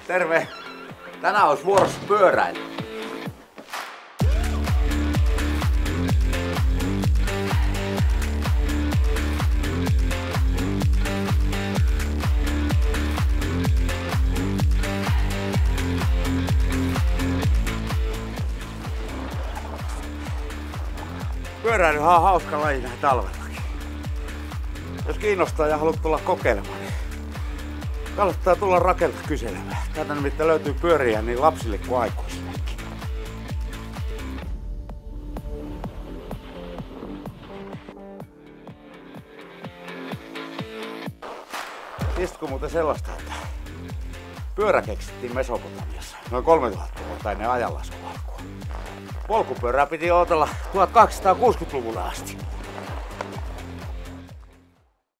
Terve! Tänään olisi vuorossa pyöräily. Pyöräilyhän on hauska laji näin talvellakin. Jos kiinnostaa ja haluat tulla kokeilemaan, niin kannattaa tulla Rakelta kyselemään. Täältä nimittäin löytyy pyöriä niin lapsille kuin aikuisillekin. Tiesitkö muuten sellaista, että pyörä keksittiin Mesopotamiassa noin 3000 vuotta ennen ajanlaskun alkua? Polkupyörää piti odotella 1260-luvulle asti.